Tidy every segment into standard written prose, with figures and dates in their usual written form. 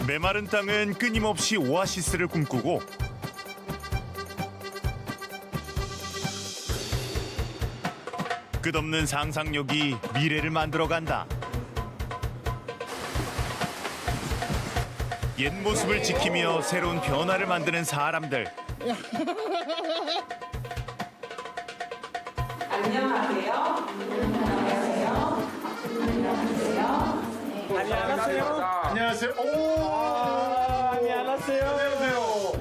메마른 땅은 끊임없이 오아시스를 꿈꾸고 끝없는 상상력이 미래를 만들어간다. 옛 모습을 지키며 새로운 변화를 만드는 사람들. 안녕하세요. 안녕하세요. 안녕하세요.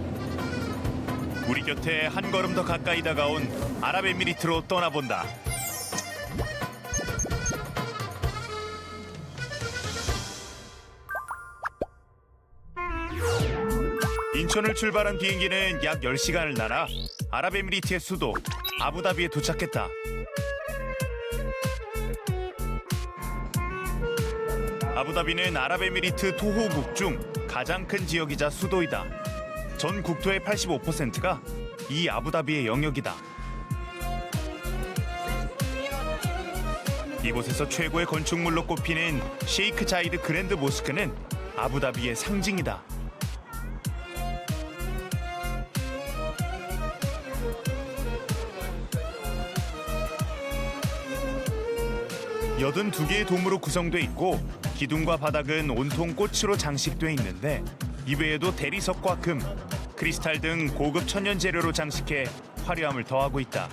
우리 곁에 한 걸음 더 가까이 다가온 아랍에미리트로 떠나본다. 인천을 출발한 비행기는 약 10시간을 날아 아랍에미리트의 수도 아부다비에 도착했다. 아부다비는 아랍에미리트 토호국 중 가장 큰 지역이자 수도이다. 전 국토의 85%가 이 아부다비의 영역이다. 이곳에서 최고의 건축물로 꼽히는 셰이크 자이드 그랜드 모스크는 아부다비의 상징이다. 82개의 돔으로 구성돼 있고 기둥과 바닥은 온통 꽃으로 장식돼 있는데 이 외에도 대리석과 금, 크리스탈 등 고급 천연 재료로 장식해 화려함을 더하고 있다.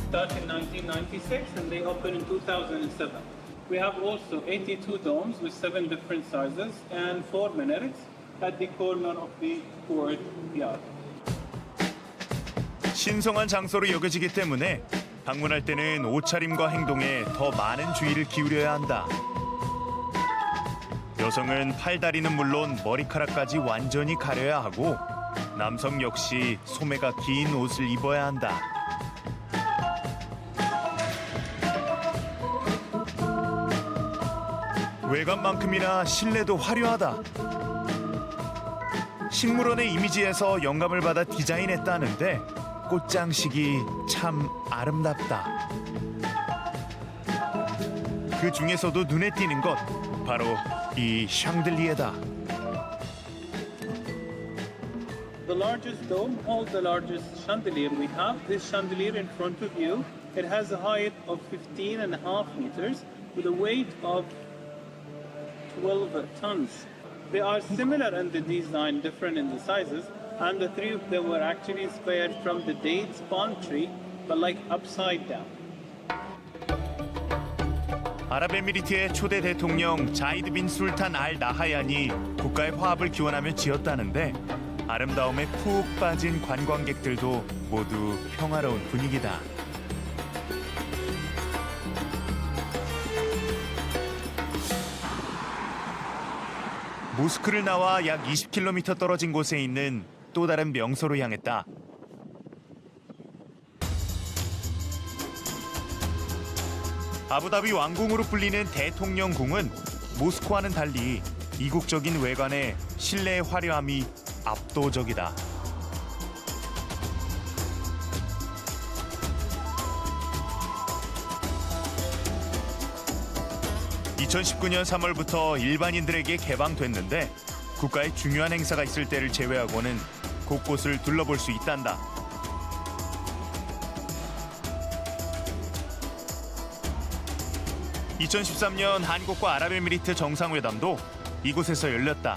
Started in 1996 and they opened in 2007. We have also 82 domes with 7 different sizes and 4 minarets at the corner of the courtyard. 신성한 장소로 여겨지기 때문에 방문할 때는 옷차림과 행동에 더 많은 주의를 기울여야 한다. 여성은 팔다리는 물론 머리카락까지 완전히 가려야 하고 남성 역시 소매가 긴 옷을 입어야 한다. 외관만큼이나 실내도 화려하다. 식물원의 이미지에서 영감을 받아 디자인했다는데 꽃장식이 참 아름답다. 그 중에서도 눈에 띄는 것 바로 이 샹들리에다. The largest dome holds the largest chandelier we have. This chandelier in front of you, it has a height of 15.5 meters with a weight of 12 tons. They are similar in the design, different in the sizes, and the three of them were actually inspired from the dates palm tree, but like upside down. 아랍에미리트의 초대 대통령 자이드 빈 술탄 알 나하얀이 국가의 화합을 기원하며 지었다는데 아름다움에 푹 빠진 관광객들도 모두 평화로운 분위기다. 모스크를 나와 약 20km 떨어진 곳에 있는 또 다른 명소로 향했다. 아부다비 왕궁으로 불리는 대통령궁은 모스크와는 달리 이국적인 외관에 실내의 화려함이 압도적이다. (2019년 3월부터) 일반인들에게 개방됐는데 국가의 중요한 행사가 있을 때를 제외하고는 곳곳을 둘러볼 수 있단다. (2013년) 한국과 아랍에미리트 정상회담도 이곳에서 열렸다.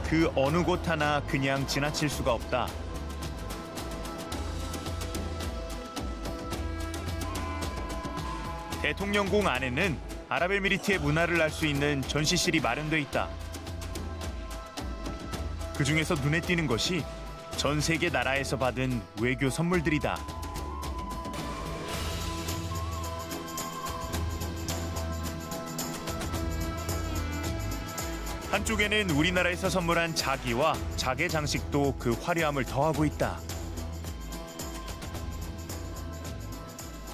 그 어느 곳 하나 그냥 지나칠 수가 없다. 대통령궁 안에는 아랍에미리트의 문화를 알 수 있는 전시실이 마련돼 있다. 그 중에서 눈에 띄는 것이 전 세계 나라에서 받은 외교 선물들이다. 한쪽에는 우리나라에서 선물한 자기와 자개 장식도 그 화려함을 더하고 있다.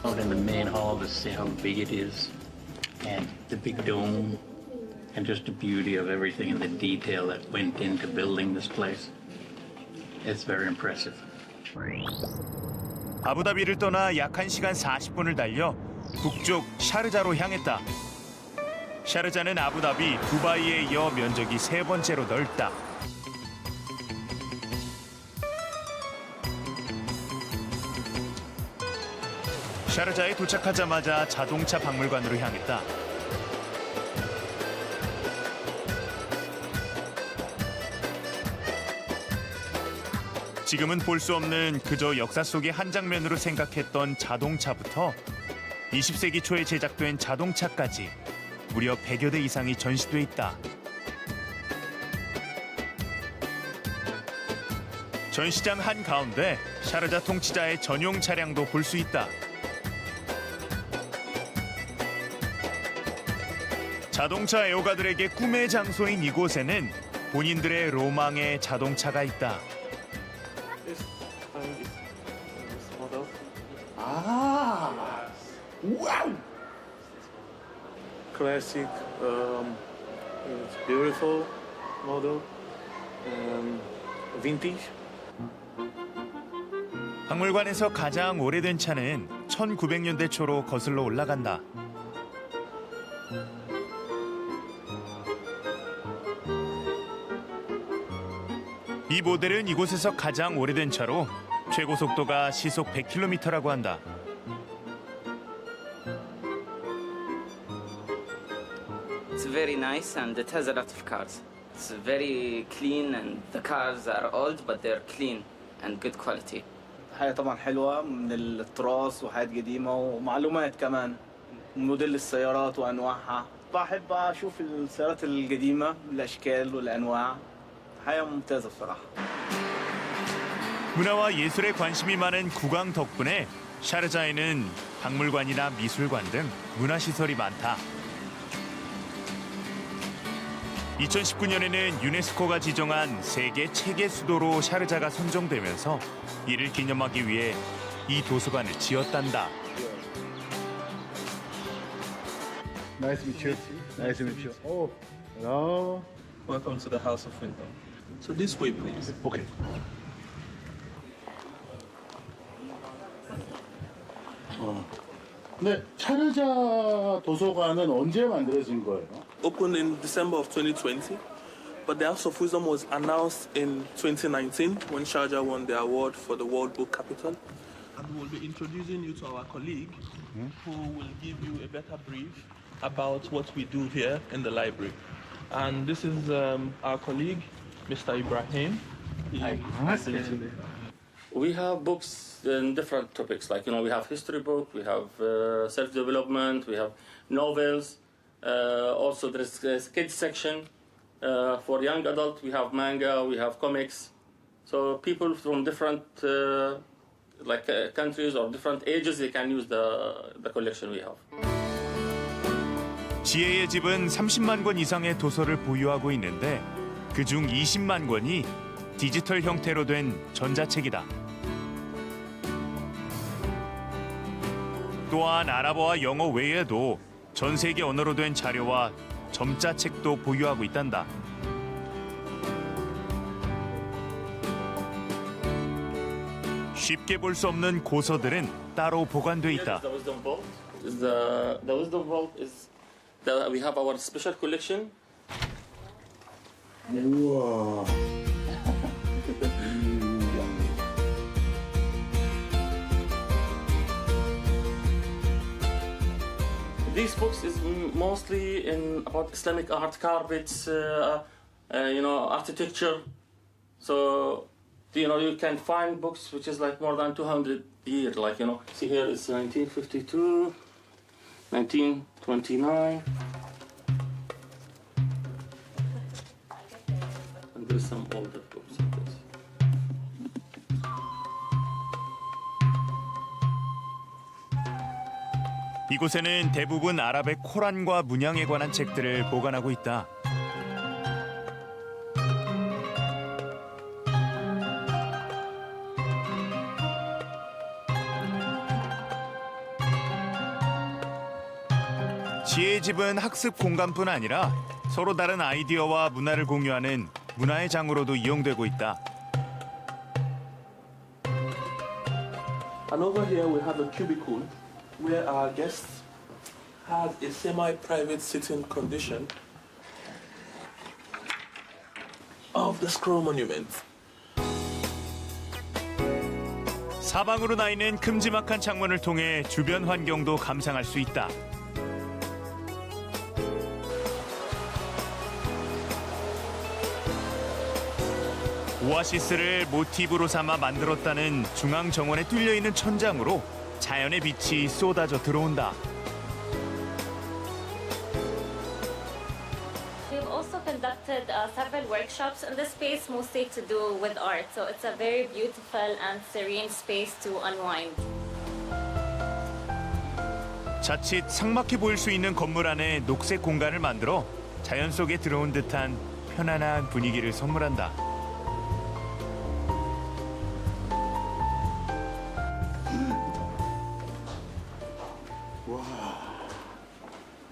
Out in the main hall to see how big it is, and the big dome, and just the beauty of everything and the detail that went into building this place. it's very impressive. 아부다비를 떠나 약 1시간 40분을 달려 북쪽 샤르자로 향했다. 샤르자는 아부다비, 두바이에 이어 면적이 세 번째로 넓다. 샤르자에 도착하자마자 자동차 박물관으로 향했다. 지금은 볼 수 없는 그저 역사 속의 한 장면으로 생각했던 자동차부터 20세기 초에 제작된 자동차까지 무려 100여 대 이상이 전시돼 있다. 전시장 한가운데 샤르자 통치자의 전용 차량도 볼 수 있다. 자동차 애호가들에게 꿈의 장소인 이곳에는 본인들의 로망의 자동차가 있다. 아, 와우. Classic, it's beautiful model, vintage. 박물관에서 가장 오래된 차는 1900년대 초로 거슬러 올라간다. 이 모델은 이곳에서 가장 오래된 차로 최고 속도가 시속 100km라고 한다. It's very nice and it has a lot of cars. It's very clean and the cars are old but they're clean and good quality. حاجة طبعا حلوة من التراث وحاجات قديمة ومعلومات كمان موديل السيارات وأنواعها. بحب أشوف السيارات القديمة الأشكال والأنواع. حاجة ممتازة بصراحة. 문화와 예술에 관심이 많은 국왕 덕분에 샤르자에는 박물관이나 미술관 등 문화시설이 많다. 2019년에는 유네스코가 지정한 세계 체계 수도로 샤르자가 선정되면서 이를 기념하기 위해 이 도서관을 지었단다. Nice to meet you. Nice to meet you. Oh, hello. Welcome to the House of Winter. So this way, please. Okay. 네, 샤르자 도서관은 언제 만들어진 거예요? Opened in December of 2020, but the House of Wisdom was announced in 2019 when Sharjah won the award for the World Book Capital. And we'll be introducing you to our colleague who will give you a better brief about what we do here in the library. And this is our colleague, Mr. Ibrahim. We have books in different topics, like, we have history book, we have self-development, we have novels. Also, there's a kids section. For young adult, we have manga, we have comics. So people from different countries or different ages, they can use the collection we have. 지혜의 집은 30만 권 이상의 도서를 보유하고 있는데 그중 20만 권이 디지털 형태로 된 전자책이다. 또한 아랍어와 영어 외에도 전 세계 언어로 된 자료와 점자책도 보유하고 있단다. 쉽게 볼 수 없는 고서들은 따로 보관돼 있다. The Wisdom Vault. The Wisdom Vault is we have our special collection. 우와. These books is mostly about Islamic art, carpets, architecture. So, you can find books which is like more than 200 years. See here it's 1952, 1929. And there's some older books like this. 이곳에는 대부분 아랍의 코란과 문양에 관한 책들을 보관하고 있다. 지혜의 집은 학습 공간뿐 아니라 서로 다른 아이디어와 문화를 공유하는 문화의 장으로도 이용되고 있다. And over here we have a cubicle where our guests had a semi-private sitting condition of the scroll monument. 사방으로 나 있는 큼지막한 창문을 통해 주변 환경도 감상할 수 있다. 오아시스를 모티브로 삼아 만들었다는 중앙 정원에 뚫려 있는 천장으로 자연의 빛이 쏟아져 들어온다. We've also conducted several workshops in this space, mostly to do with art. So it's a very beautiful and serene space to unwind. 자칫 삭막해 보일 수 있는 건물 안에 녹색 공간을 만들어 자연 속에 들어온 듯한 편안한 분위기를 선물한다.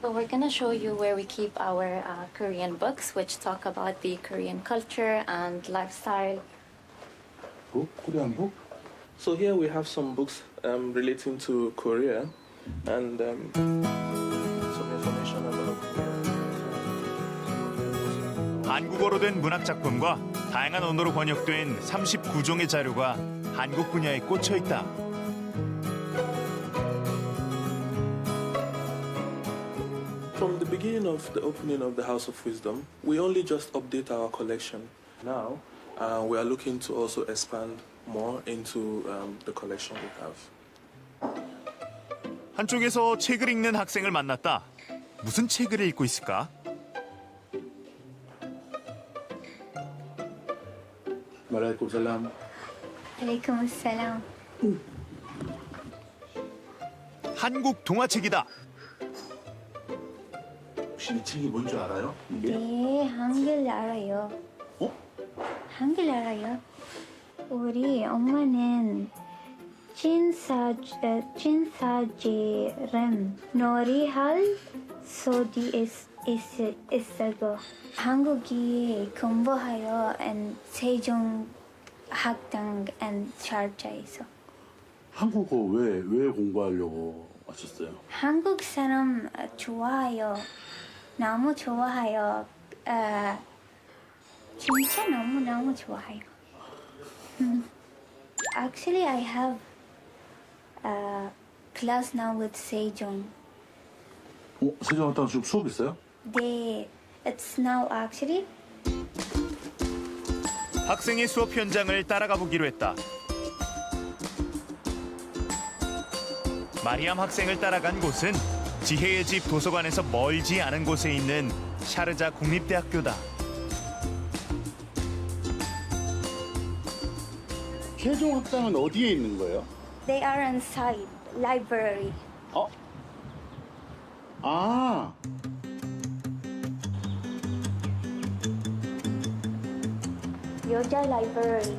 So we're gonna show you where we keep our Korean books, which talk about the Korean culture and lifestyle. 북? 코리안 북? So here we have some books relating to Korea and some information about Korea. 한국어로 된 문학 작품과 다양한 언어로 번역된 39종의 자료가 한국 분야에 꽂혀 있다. From the beginning of the opening of the House of Wisdom, we only just update our collection. Now, we are looking to also expand more into the collection we have. 한쪽에서 책을 읽는 학생을 만났다. 무슨 책을 읽고 있을까? 말라이쿰 살람. Alaikum assalam. 한국 동화책이다. 혹시 이 책이 뭔지 알아요? 이게? 네, 한글 알아요. 어? 한글 알아요. 우리 엄마는 친사제랑 놀이할 소디 있어요. 한국에 공부하여 세종학당 샤르자에서. 한국어 왜 공부하려고 하셨어요? 한국 사람 좋아해요. 너무 좋아해요. 진짜 너무 좋아해요. Actually, I have a class now with Sejong. 세종학당 지금 수업 있어요? It's now actually. 학생의 수업 현장을 따라가 보기로 했다. 마리암 학생을 따라간 곳은 지혜의 집 도서관에서 멀지 않은 곳에 있는 샤르자 국립대학교다. 세종학당은 어디에 있는 거예요? They are inside library. 아, 여자 library.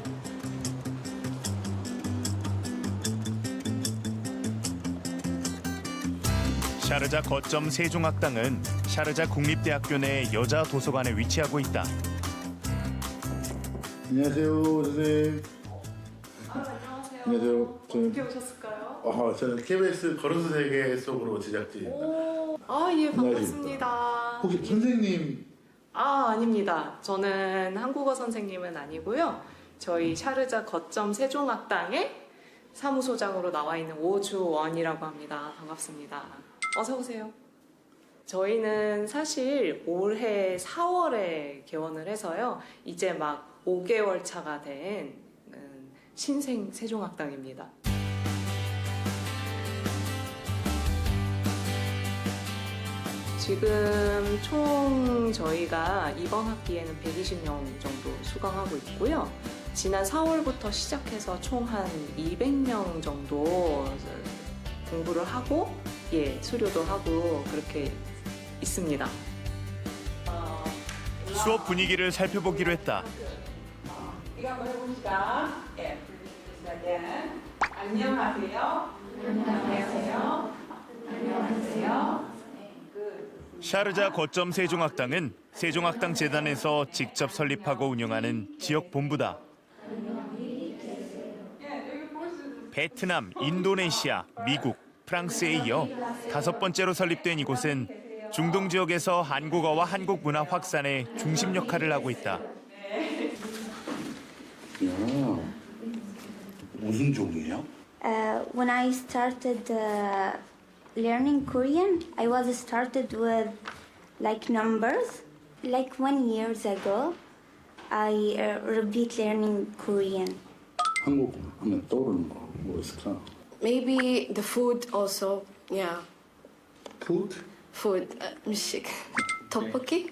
샤르자 거점 세종학당은 샤르자 국립대학교 내 여자 도서관에 위치하고 있다. 안녕하세요, 선생님. 안녕하세요. 안녕하세요. 어떻게 오셨을까요? 저는 KBS 걸어서 세계 속으로 제작진입니다. 예, 반갑습니다. 혹시 선생님? 아닙니다. 저는 한국어 선생님은 아니고요. 저희 샤르자 거점 세종학당의 사무소장으로 나와 있는 오주원이라고 합니다. 반갑습니다. 어서 오세요. 저희는 사실 올해 4월에 개원을 해서요. 이제 막 5개월 차가 된 신생 세종학당입니다. 지금 총 저희가 이번 학기에는 120명 정도 수강하고 있고요. 지난 4월부터 시작해서 총 한 200명 정도 공부를 하고 수료도 하고 그렇게 있습니다. 수업 분위기를 살펴보기로 했다. 이거 한번 해봅시다. 안녕하세요. 안녕하세요. 안녕하세요. 샤르자 거점 세종학당은 세종학당 재단에서 직접 설립하고 운영하는 지역 본부다. 베트남, 인도네시아, 미국, 프랑스에 이어 5번째로 설립된 이곳은 중동 지역에서 한국어와 한국 문화 확산의 중심 역할을 하고 있다. 무슨 종이에요? When I started learning Korean, I was started with like numbers. Like 1 year ago, I repeat learning Korean. 한국 하면 떠오르는 거 뭐 있을까? Maybe the food also. Yeah. Food? Food. 음식. 떡볶이?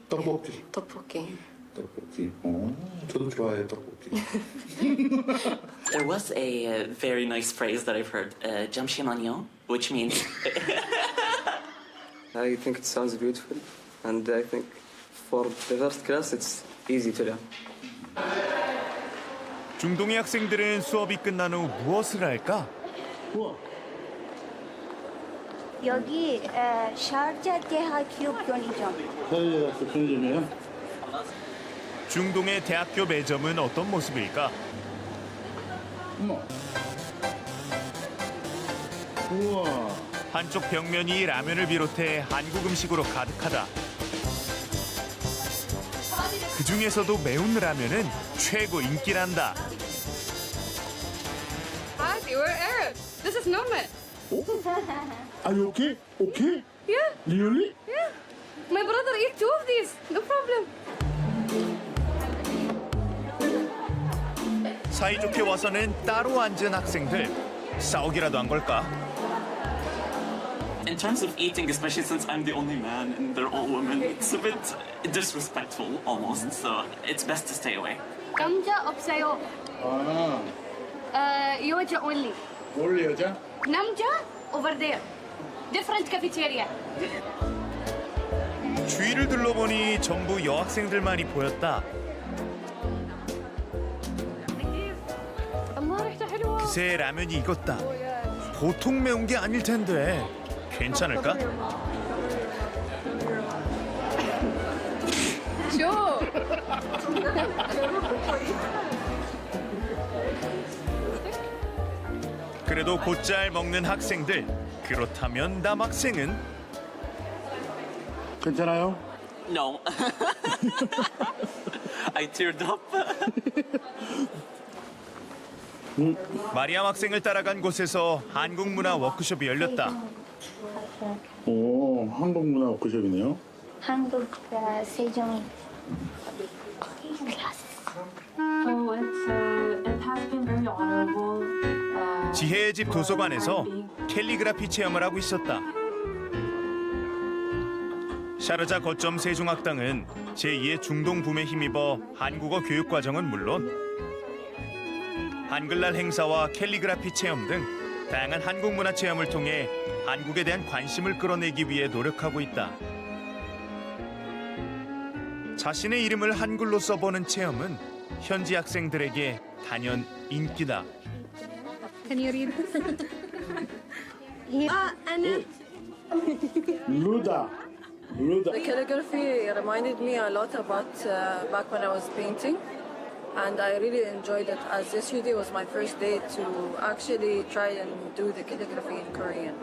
떡볶이. 떡볶이. 떡볶이. 저도 좋아해요 떡볶이. There was a very nice phrase that I've heard, 잠시만요, which means. I think it sounds beautiful, and I think for the first class it's easy to learn. 중동의 학생들은 수업이 끝난 후 무엇을 할까? 여기 샤르자 대학교 편의점. 샤르자 편의점이에요? 중동의 대학교 매점은 어떤 모습일까? 우와. 한쪽 벽면이 라면을 비롯해 한국 음식으로 가득하다. 그 중에서도 매운 라면은 최고 인기란다. Hadi, we're Arab. This is normal. Are you okay? Okay? Yeah. Really? Yeah. My brother eat 2 of these. No problem. 사이좋게 와서는 따로 앉은 학생들. 싸우기라도 한 걸까? In terms of eating, especially since I'm the only man and they're all women, it's a bit disrespectful almost, so it's best to stay away. 남자 없어요. 여자 only. 원래 여자? 남자 over there. Different cafeteria. 주위를 둘러보니 전부 여학생들만이 보였다. 그새 라면이 익었다. 보통 매운 게 아닐 텐데 괜찮을까? 그래도 곧잘 먹는 학생들. 그렇다면 남학생은? 괜찮아요? No. I teared up. 마리암 학생을 따라간 곳에서 한국 문화 워크숍이 열렸다. 오, 한국 문화 워크숍이네요. 한국 세종 클래스. It has been very honorable. 지혜의 집 도서관에서 캘리그라피 체험을 하고 있었다. 샤르자 거점 세종학당은 제2의 중동 붐에 힘입어 한국어 교육 과정은 물론 한글날 행사와 캘리그라피 체험 등 다양한 한국 문화 체험을 통해 한국에 대한 관심을 끌어내기 위해 노력하고 있다. 자신의 이름을 한글로 써보는 체험은 현지 학생들에게 단연 인기다. Can you read? أنا. 루다. The calligraphy reminded me a lot about back when I was painting, and I really enjoyed it as this day was my first day to actually try and do the calligraphy in Korean.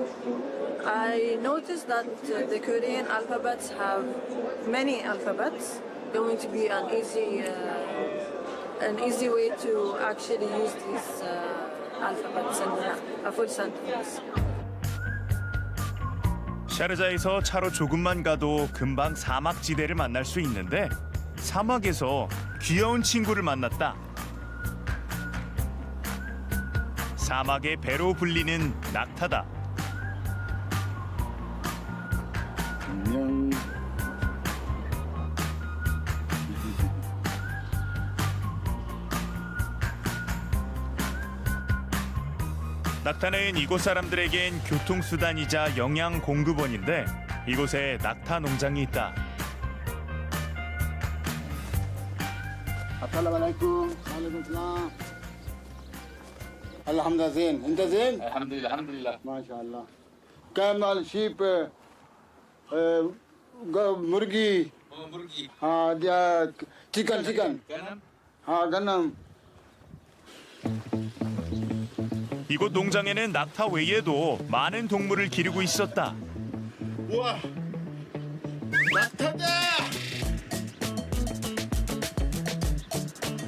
I noticed that the Korean alphabets have many alphabets. Going to be an easy way to actually use these alphabets in a full sentence. 샤르자에서 차로 조금만 가도 금방 사막지대를 만날 수 있는데 사막에서 귀여운 친구를 만났다. 사막의 배로 불리는 낙타다. 안녕. 낙타는 이곳 사람들에겐 교통수단이자 영양 공급원인데 이곳에 낙타 농장이 있다. Assalamualaikum. Waalaikumsalam. Alhamdulillah زين. انت زين؟ الحمد لله. ما شاء الله. كم مال sheep मुर्गी हाँ चिकन हाँ गन्नम 이곳 농장에는 낙타 외에도 많은 동물을 기르고 있었다. 우와, 낙타다!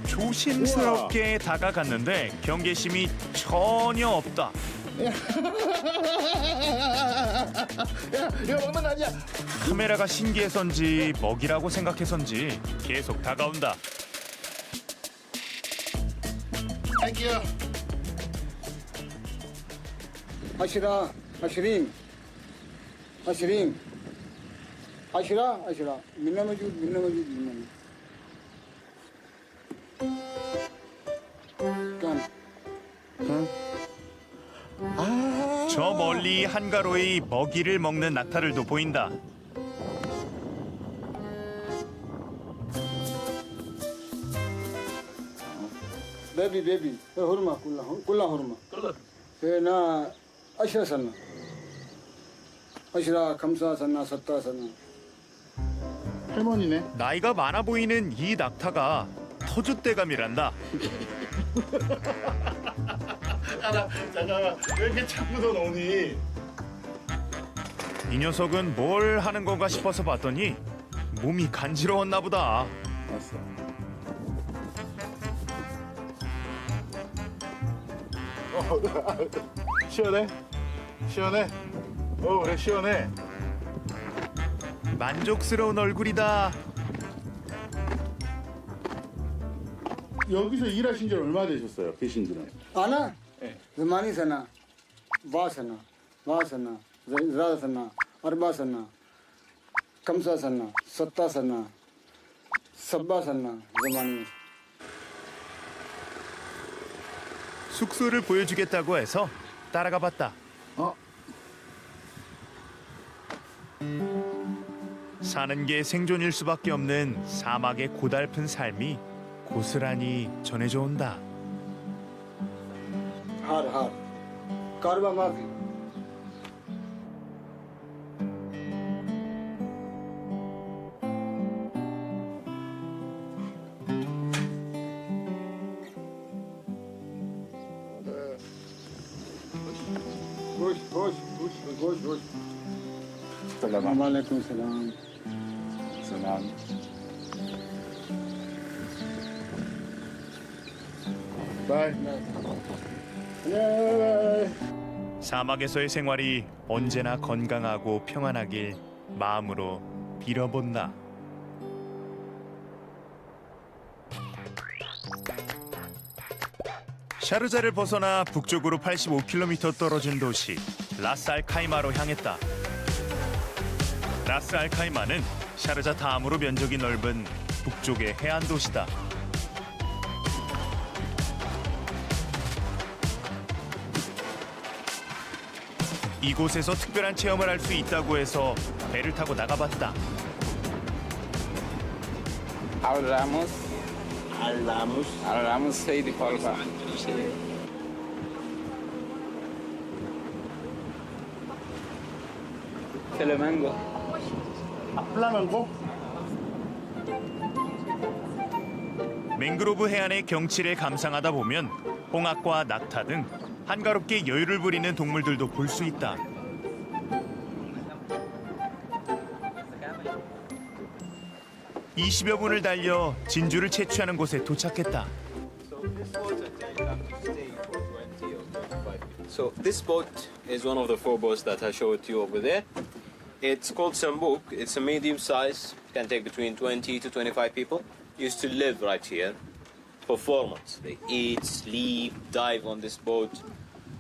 조심스럽게 다가갔는데 경계심이 전혀 없다. 야, 이거 먹는 거 아니야? 카메라가 신기해서인지 먹이라고 생각해서인지 계속 다가온다. 땡큐. 아시라, 아시림, 아시림, 아시라, 아시라. 민나머지, 민나머지, 민나머지. 저 멀리 한가로이 먹이를 먹는 낙타들도 보인다. 베비, 베비. 호르마, 꿀라, 꿀라 호르마. 나 아시라 산나. 아시라, 감사 산나, 섰다 산나. 할머니네. 나이가 많아 보이는 이 낙타가 터줏대감이란다. 잠깐만, 왜 이렇게 자꾸 더 노니? 이 녀석은 뭘 하는 건가 싶어서 봤더니 몸이 간지러웠나 보다. 왔어. 시원해? 시원해? 그래, 시원해. 만족스러운 얼굴이다. 여기서 일하신 지 얼마 되셨어요? 계신 지는? 아나? 많이 사나. 와사나, 와사나, 자사나, 아르바사나, 감사사나, 섰다사나, sabba사나, 많이. 숙소를 보여주겠다고 해서 따라가 봤다. 사는 게 생존일 수밖에 없는 사막의 고달픈 삶이 고스란히 전해져 온다. har. Karba mafi. Gosh. Salam alaikum salam. Salam. Bye. 사막에서의 생활이 언제나 건강하고 평안하길 마음으로 빌어본다. 샤르자를 벗어나 북쪽으로 85km 떨어진 도시 라스 알 카이마로 향했다. 라스 알 카이마는 샤르자 다음으로 면적이 넓은 북쪽의 해안 도시다. 이곳에서 특별한 체험을 할 수 있다고 해서 배를 타고 나가봤다. Hablamos sei de Palpa. Telemango. 플라멩고? 맹그로브 해안의 경치를 감상하다 보면 홍학과 낙타 등 한가롭게 여유를 부리는 동물들도 볼 수 있다. (20여 분을) 달려 진주를 채취하는 곳에 도착했다. So this boat is one of the 4 boats that I showed you over there. It's called Sambuk. It's a medium size. It can take between 20 to 25 people. Used to live right here for 4 months. They eat, sleep, dive on this boat.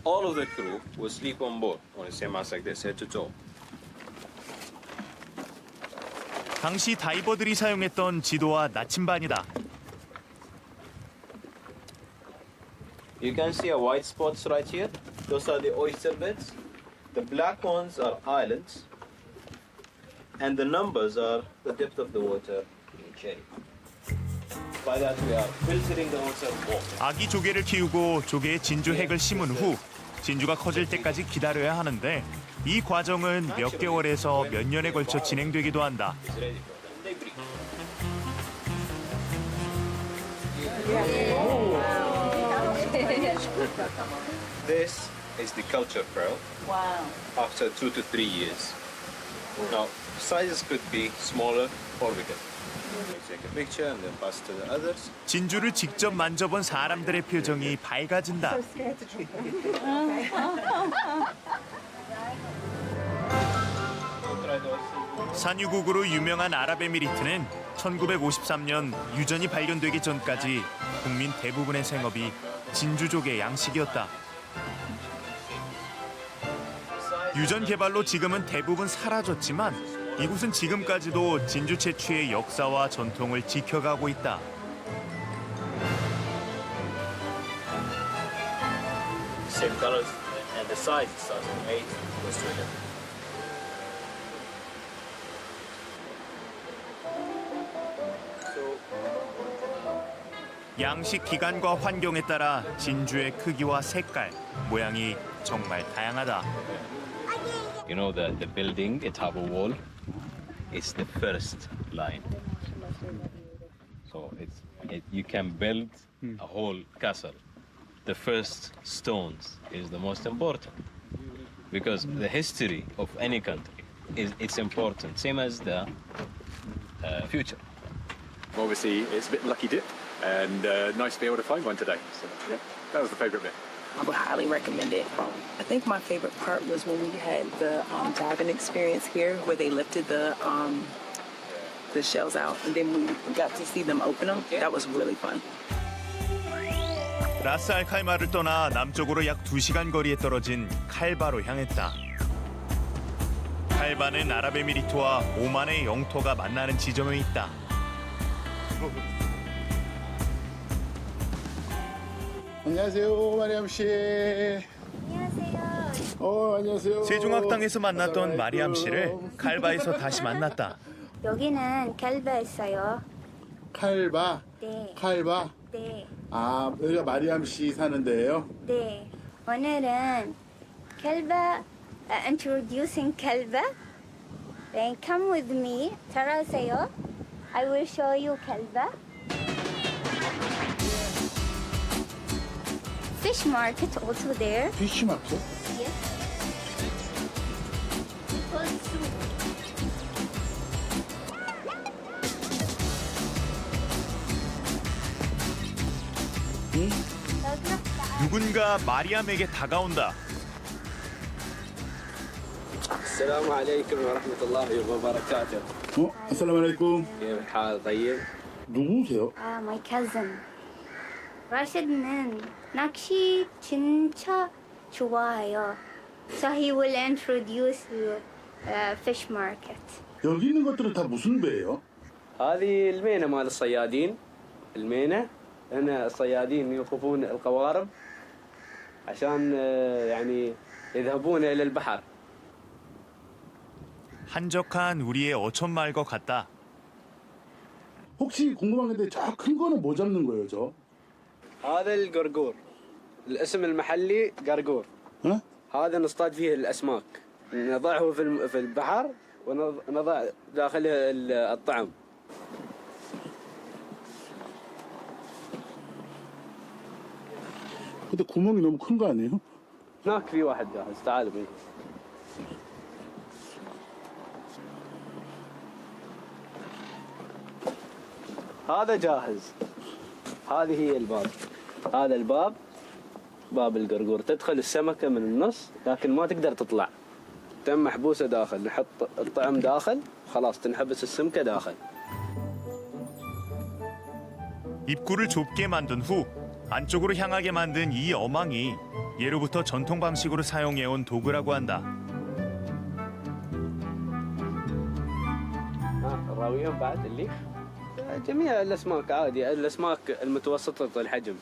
All of the crew will sleep on board on the same mast like this, head to toe. 당시 다이버들이 사용했던 지도와 나침반이다. You can see a white spots right here. Those are the oyster beds. The black ones are islands. And the numbers are the depth of the water in each area. By that we are filtering the water. 아기 조개를 키우고 조개에 진주 핵을 심은 후 진주가 커질 때까지 기다려야 하는데 이 과정은 몇 개월에서 몇 년에 걸쳐 진행되기도 한다. This is the culture pearl. Wow. After 2 to 3 years. Now, sizes could be smaller or bigger. You take a picture and then pass to the others. 진주를 직접 만져본 사람들의 표정이 밝아진다. 산유국으로 유명한 아랍에미리트는 1953년 유전이 발견되기 전까지 국민 대부분의 생업이 진주족의 양식이었다. 유전 개발로 지금은 대부분 사라졌지만 이곳은 지금까지도 진주 채취의 역사와 전통을 지켜가고 있다. Same colors and the size starts from 8 goes to 11. 양식 기간과 환경에 따라 진주의 크기와 색깔, 모양이 정말 다양하다. You know the building, it have a wall. It's the first line. So you can build a whole castle. The first stones is the most important because the history of any country it's important, same as the future. Obviously, it's a bit lucky dip, and nice to be able to find one today. So, yeah, that was the favourite bit. I would highly recommend it. I think my favorite part was when we had the diving experience here, where they lifted the shells out, and then we got to see them open them. That was really fun. 라스 알 칼마를 떠나 남쪽으로 약 2시간 거리에 떨어진 칼바로 향했다. 칼바는 아랍에미리트와 오만의 영토가 만나는 지점에 있다. 안녕하세요, 마리암 씨. 안녕하세요. 안녕하세요. 세종학당에서 만났던 마리암 씨를 칼바에서 다시 만났다. 여기는 칼바 있어요. 칼바? 네. 칼바? 네. 아, 여기가 마리암 씨 사는 데예요? 네. 오늘은 칼바 introducing 칼바. Then come with me. 따라오세요. I will show you 칼바. Fish market also there. 피쉬 마켓? Yes. 누군가 마리암에게 다가온다. السلام عليكم ورحمة الله وبركاته. 아살라무 알라이쿰. كيف الحال طيب? 누구세요? My cousin. 라시드는 낚시 진짜 좋아해요. So he will introduce you fish market. 여기 있는 것들은 다 무슨 배예요? هذه المينة مال الصيادين. المينة هنا الصيادين يوقفون القوارب عشان يعني يذهبون إلى البحر. 한적한 우리의 어촌마을 것 같다. 혹시 궁금한 건데 저 큰 거는 뭐 잡는 거예요, 저? هذا القرقور. الاسم المحلي قرقور. ها؟ هذا نصطاد فيه الأسماك. نضعه في البحر ونضع داخله الطعم. 근데 구멍이 너무 큰 거 아니에요? هناك في واحد جاهز تعال بي. هذا جاهز. هذه هي الباب. هذا الباب باب القرقور تدخل السمكة من النص لكن ما تقدر تطلع تم محبوسة داخل نحط الطعم داخل خلاص تنحبس السمكة داخل. 입구를 좁게 만든 후 안쪽으로 향하게 만든 이 어망이 예로부터 전통 방식으로 사용해온 도구라고 한다. راويهم بعد اللي جميع الأسماك عادي الأسماك المتوسطة الحجم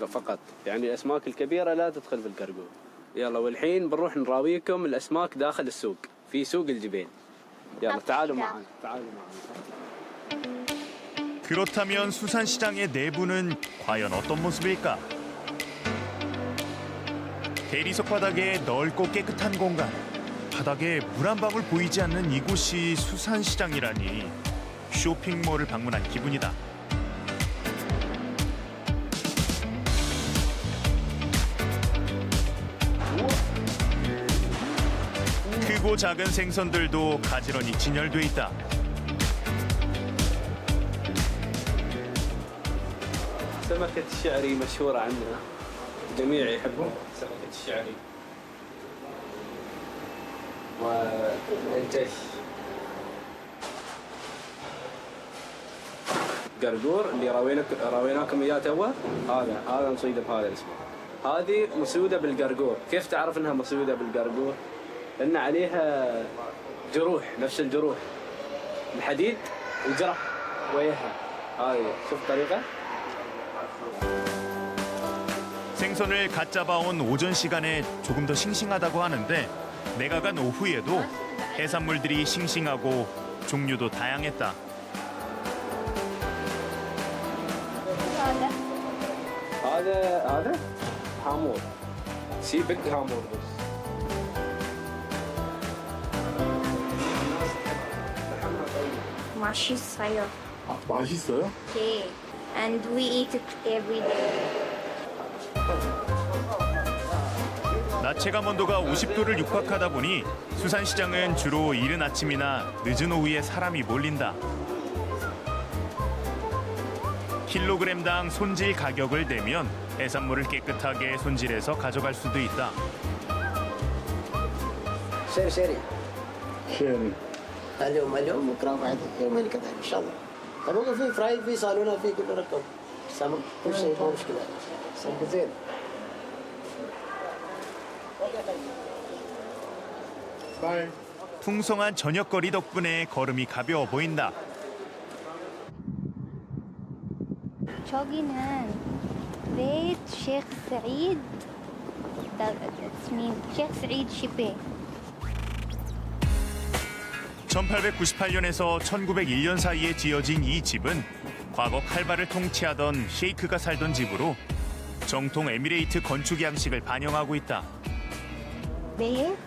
فقط يعني الأسماك الكبيرة لا تدخل في القرقور. يلا والحين بنروح نراويكم الأسماك داخل السوق في سوق الجبين. يلا تعالوا معنا تعالوا معنا. 그렇다면 수산시장의 내부는 과연 어떤 모습일까? 대리석 바닥에 넓고 깨끗한 공간. 바닥에 물 한 방울 보이지 않는 이곳이 수산시장이라니 쇼핑몰을 방문한 기분이다. 크고 작은 생선들도 가지런히 진열돼 있다. سمكة الشعري مشهورة عندنا الجميع يحبون سمكة الشعري والجش قرقور اللي راويناكم اياه توه هذا مصيده بهذا الاسم. هذه مسودة بالقرقور. كيف تعرف انها مسودة بالقرقور؟ لان عليها جروح نفس الجروح الحديد وجرح وياها. هذه شوف طريقة. 생선을 갓 잡아온 오전 시간에 조금 더 싱싱하다고 하는데 내가 간 오후에도 해산물들이 싱싱하고 종류도 다양했다. هذا هامور سي بيج هامور بس. 맛있어요. 맛있어요? Yeah, and we eat it every day. 낮 체감 온도가 50도를 육박하다 보니 수산시장은 주로 이른 아침이나 늦은 오후에 사람이 몰린다. 킬로그램당 손질 가격을 대면 해산물을 깨끗하게 손질해서 가져갈 수도 있다. شيري شيري اليوم بكره بعد يومين كذا ان شاء الله. طبعا في فراي في صالونه في كل رقم سمك كل شيء مو مشكله سمك زين. 풍성한 저녁거리 덕분에 걸음이 가벼워 보인다. 저기는 بيت شيخ سعيد. شيخ سعيد شبه. 1898년에서 1901년 사이에 지어진 이 집은 과거 칼바를 통치하던 셰이크가 살던 집으로 정통 에미레이트 건축 양식을 반영하고 있다. بيت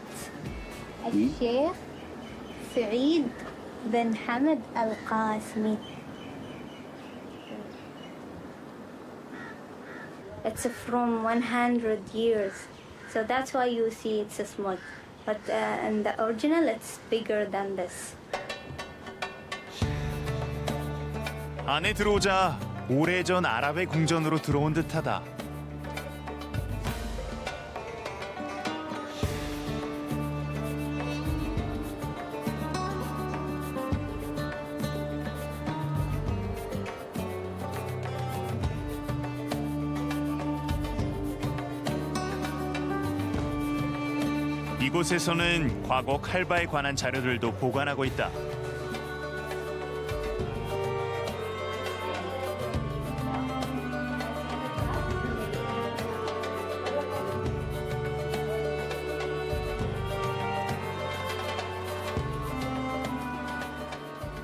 الشيخ سعيد بن حمد القاسمي. It's from 100 years, so that's why you see it's small. But in the original, it's bigger than this. 안에 들어오자 오래전 아랍의 궁전으로 들어온 듯하다. 이곳에서는 과거 칼바에 관한 자료들도 보관하고 있다.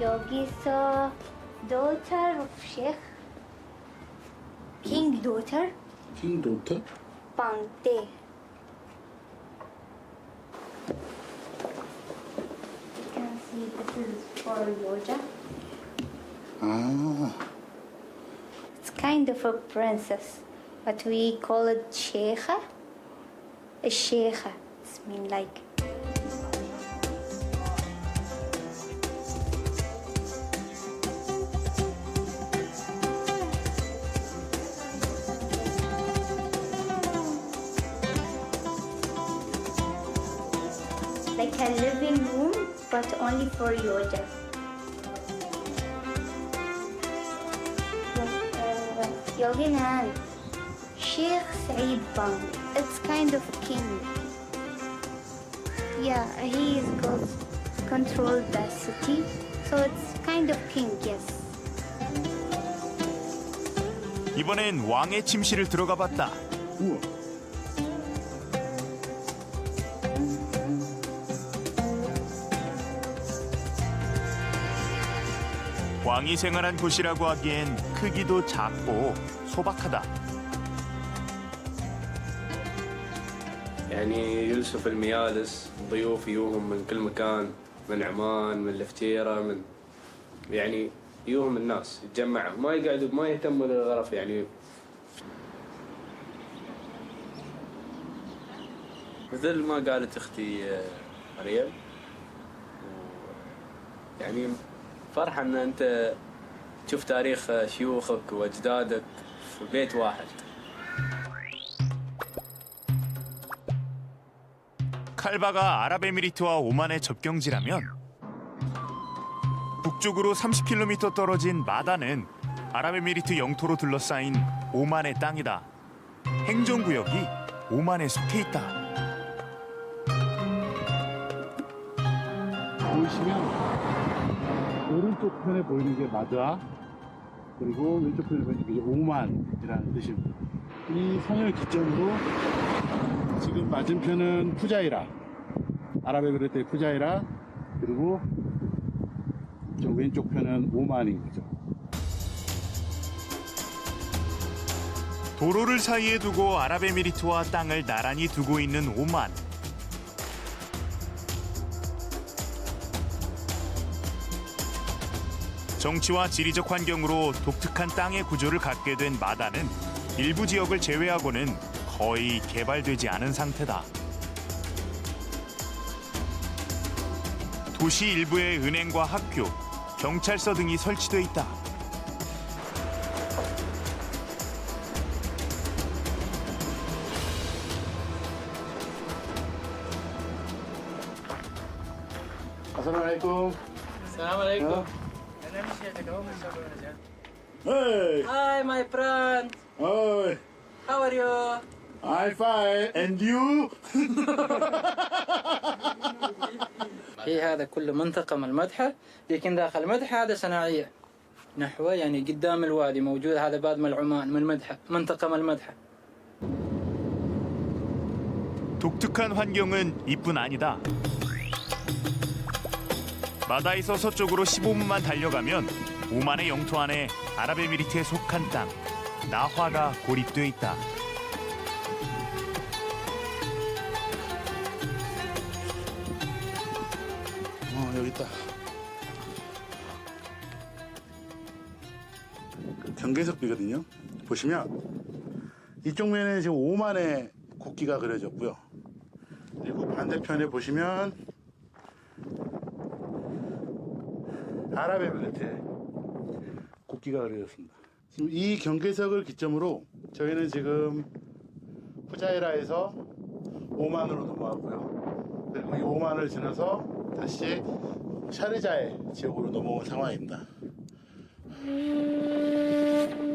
여기서 daughter of Sheikh, king daughter, Pante. You can see this is for Yoja. It's kind of a princess, but we call it Sheikha. A Sheikha. It's mean like. Like a living room, but only for Yoja. 여기는 Sheikh Said Bang. It's kind of king. Yeah, he is controlled the city, so it's kind of king, yes. 이번엔 왕의 침실을 들어가 봤다. 우와. 왕이 생활한 곳이라고 하기엔 크기도 작고 소박하다. يعني يجلسوا في الميالس ضيوف يجوهم من كل مكان من عمان من الفتيرة من يعني يجوهم الناس يتجمعوا ما يقعدوا ما يهتموا للغرف يعني مثل ما قالت اختي مريم يعني فرحة ان انت تشوف تاريخ شيوخك واجدادك في بيت واحد. 칼바가 아랍에미리트와 오만의 접경지라면 북쪽으로 30km 떨어진 마다는 아랍에미리트 영토로 둘러싸인 오만의 땅이다. 행정구역이 오만에 속해 있다. 보시면 오른쪽 편에 보이는 게 마드아, 그리고 왼쪽 편에 보이는 게 오만이라는 뜻입니다. 이 성을 기점으로 지금 맞은편은 푸자이라, 아랍에미리트의 푸자이라, 그리고 저 왼쪽 편은 오만인 거죠. 도로를 사이에 두고 아랍에미리트와 땅을 나란히 두고 있는 오만. 정치와 지리적 환경으로 독특한 땅의 구조를 갖게 된 마다는 일부 지역을 제외하고는 거의 개발되지 않은 상태다. 도시 일부에 은행과 학교, 경찰서 등이 설치돼 있다. 아살라말레이쿰. Assalamualaikum. Hey. Hi, my friend. Hi. How are you? I'm fine. And you? هي هذا كله منطقة من المدحة، لكن داخل المدحة هذا صناعية نحو يعني قدام الوادي موجود هذا باب من العمان من المدحة، منطقة من المدحة. 독특한 환경은 이뿐 아니다. 마다에서 서쪽으로 15분만 달려가면 오만의 영토 안에 아랍에미리트에 속한 땅, 나화가 고립돼 있다. 여기 있다. 경계석비거든요. 보시면 이쪽 면에 지금 오만의 국기가 그려졌고요. 그리고 반대편에 보시면 아랍에미리트의 국기가 그려졌습니다. 지금 이 경계석을 기점으로 저희는 지금 푸자이라에서 오만으로 넘어왔고요. 그리고 이 오만을 지나서 다시 샤르자의 지역으로 넘어온 상황입니다.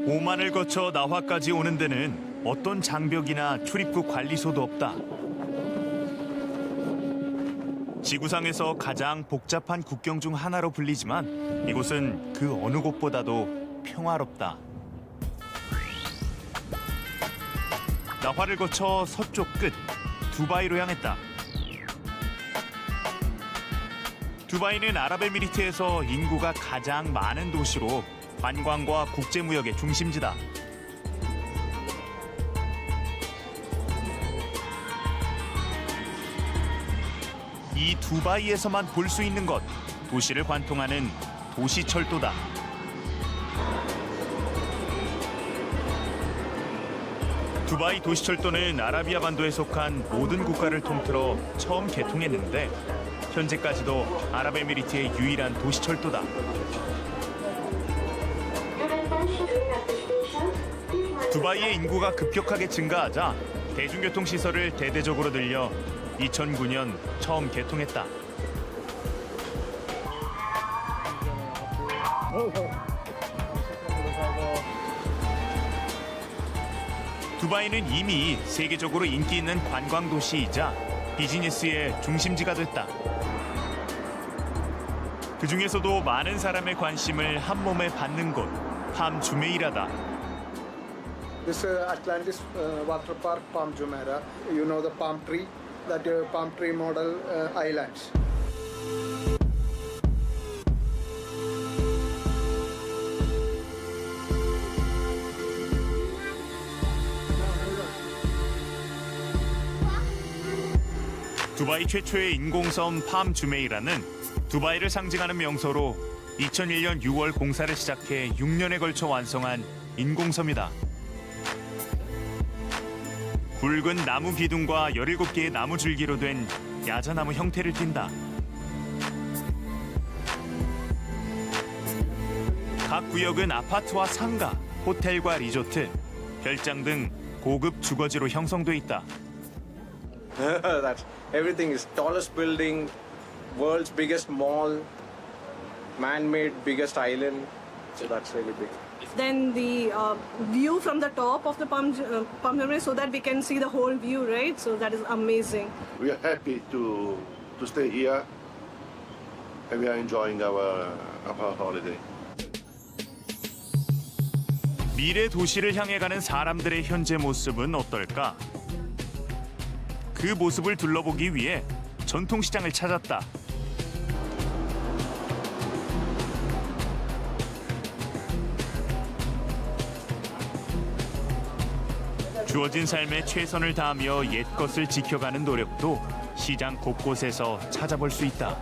오만을 거쳐 나화까지 오는 데는 어떤 장벽이나 출입국 관리소도 없다. 지구상에서 가장 복잡한 국경 중 하나로 불리지만 이곳은 그 어느 곳보다도 평화롭다. 나화를 거쳐 서쪽 끝 두바이로 향했다. 두바이는 아랍에미리트에서 인구가 가장 많은 도시로 관광과 국제무역의 중심지다. 이 두바이에서만 볼 수 있는 것, 도시를 관통하는 도시철도다. 두바이 도시철도는 아라비아 반도에 속한 모든 국가를 통틀어 처음 개통했는데 현재까지도 아랍에미리트의 유일한 도시철도다. 두바이의 인구가 급격하게 증가하자 대중교통시설을 대대적으로 늘려 2009년 처음 개통했다. 두바이는 이미 세계적으로 인기 있는 관광 도시이자 비즈니스의 중심지가 됐다. 그 중에서도 많은 사람의 관심을 한 몸에 받는 곳, 팜 주메이라다. This Atlantis Water Park, Palm Jumeirah. You know the palm tree, that palm tree model islands. 두바이 최초의 인공섬 팜 주메이라는 두바이를 상징하는 명소로 2001년 6월 공사를 시작해 6년에 걸쳐 완성한 인공섬이다. 굵은 나무 기둥과 17개의 나무 줄기로 된 야자나무 형태를 띈다. 각 구역은 아파트와 상가, 호텔과 리조트, 별장 등 고급 주거지로 형성돼 있다. That's everything is tallest building, world's biggest mall, man-made biggest island. So that's really big. Then the view from the top of the Palm Jumeirah, so that we can see the whole view, right? So that is amazing. We are happy to stay here, and we are enjoying our holiday. 미래 도시를 향해 가는 사람들의 현재 모습은 어떨까? 그 모습을 둘러보기 위해 전통시장을 찾았다. 주어진 삶에 최선을 다하며 옛것을 지켜가는 노력도 시장 곳곳에서 찾아볼 수 있다.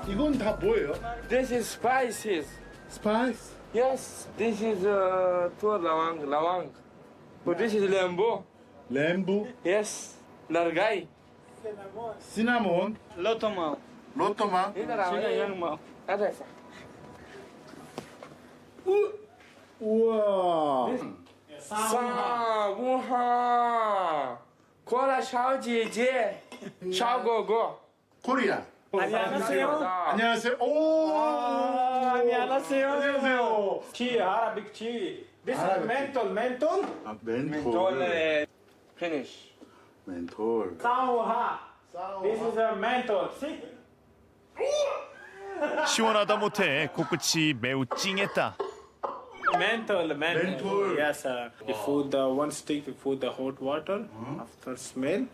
이건 다 뭐예요? This is spices. Spice? Yes, this is lawang. But this is lembu. lembu? Yes, largai. Cinnamon? Lotomao. 로또망? Cinnamon. 우와. 사우하. 코라 샤오지제. 샤오고고. 코리아. 안녕하세요. 안녕하세요. 오. 안녕하세요. Tea, Arabic tea. This is menthol. 아, 멘톨. Finish. 멘톨. Sauha. This is a menthol. See? 시원하다 못해 코끝이 매우 찡했다. Menthol. Yes, sir. You put the one stick, you put the hot water. After smell,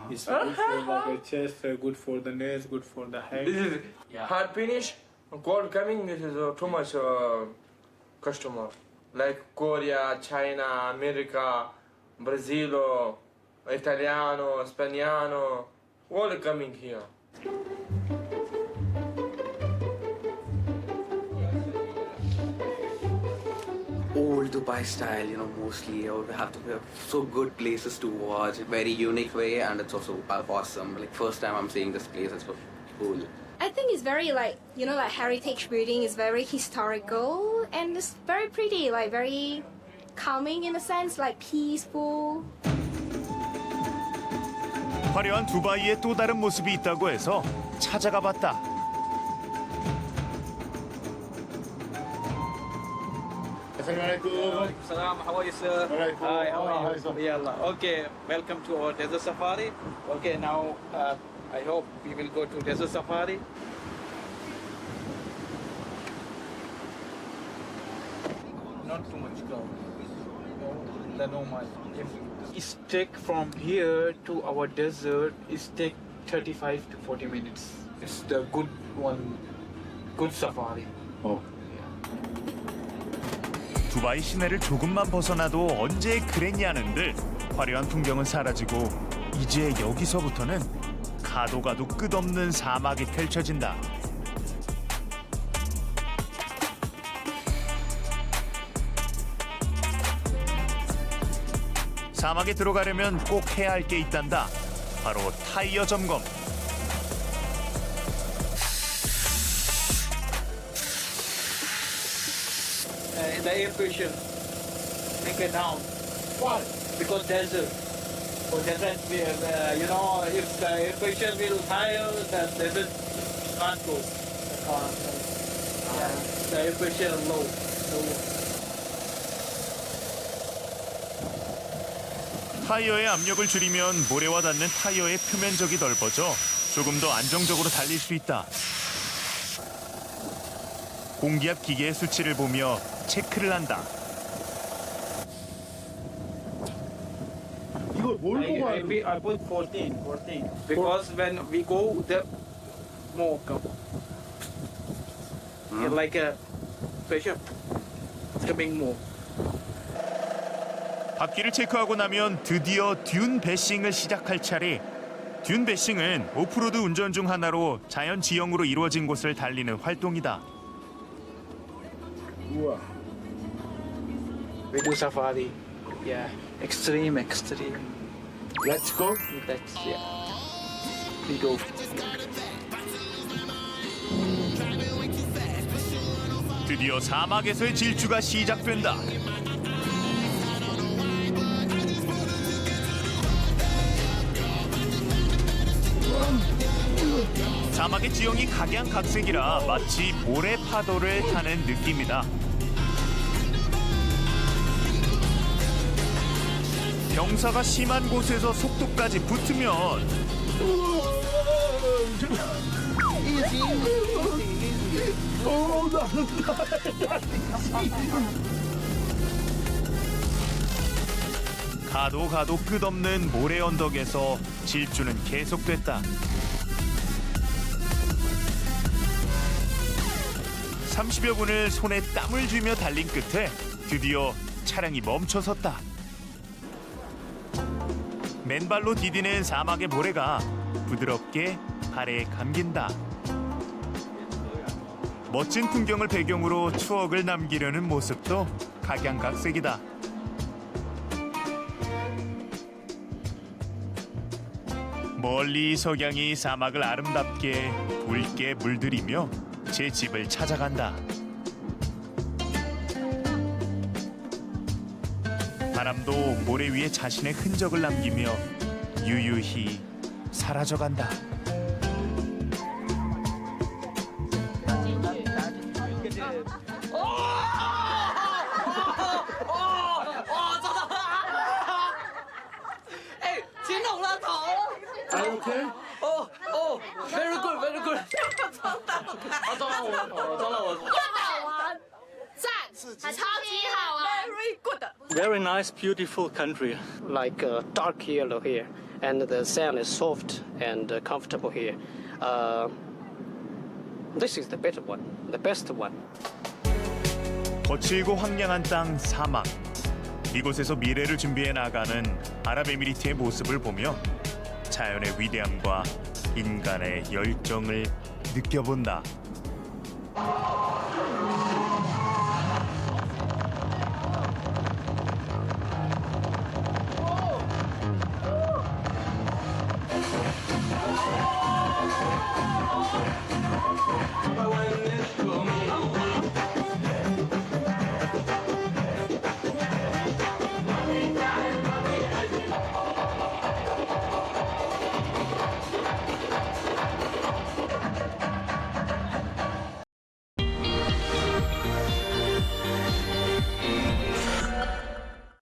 it's good for the chest, good for the nails, good for the head. This is hard finish. Cold coming, this is too much customer. Like Korea, China, America, Brazil, Italiano, Spaniano, all coming here. Old Dubai style, you know, mostly. Or we have to have so good places to watch, very unique way, and it's also awesome. Like first time I'm seeing this place, it's so cool. I think it's very like heritage building is very historical and it's very pretty, like very calming in a sense, like peaceful. 화려한 두바이의 또 다른 모습이 있다고 해서 찾아가 봤다. Salam, how are you, sir? Hi, how are you? Yallah. Okay, welcome to our desert safari. Okay, now I hope we will go to desert safari. Not too much crowd. The normal. It's take from here to our desert is take 35 to 40 minutes. It's the good one, good safari. Oh. 두바이 시내를 조금만 벗어나도 언제 그랬냐는들 화려한 풍경은 사라지고 이제 여기서부터는 가도 가도 끝없는 사막이 펼쳐진다. 사막에 들어가려면 꼭 해야 할 게 있단다. 바로 타이어 점검. The air pressure, take it down. Why? Because desert. For desert, you know, if the air pressure will higher, the desert can't go. The air pressure low. 타이어의 압력을 줄이면 모래와 닿는 타이어의 표면적이 넓어져 조금 더 안정적으로 달릴 수 있다. 공기압 기계의 수치를 보며 체크를 한다. 이걸 뭘 보고 하는 거야? I put 14. Because when we go, the more come. It's like a pressure. It's coming more. 바퀴를 체크하고 나면 드디어 듄 배싱을 시작할 차례. 듄 배싱은 오프로드 운전 중 하나로 자연 지형으로 이루어진 곳을 달리는 활동이다. 우와. We do safari. Yeah, extreme. Let's go. We go. 드디어 사막에서의 질주가 시작된다. 사막의 지형이 각양각색이라 마치 모래 파도를 타는 느낌이다. 경사가 심한 곳에서 속도까지 붙으면 가도 끝없는 모래 언덕에서 질주는 계속됐다. 30여 분을 손에 땀을 쥐며 달린 끝에 드디어 차량이 멈춰섰다. 맨발로 디디는 사막의 모래가 부드럽게 발에 감긴다. 멋진 풍경을 배경으로 추억을 남기려는 모습도 각양각색이다. 멀리 석양이 사막을 아름답게 붉게 물들이며 제 집을 찾아간다. 바람도 모래 위에 자신의 흔적을 남기며 유유히 사라져간다. Very good. Very nice, beautiful country. Like dark yellow here, and the sand is soft and comfortable here. This is the better one, the best one. 거칠고 황량한 땅 사막. 이곳에서 미래를 준비해 나가는 아랍에미리트의 모습을 보며 자연의 위대함과 인간의 열정을 느껴본다.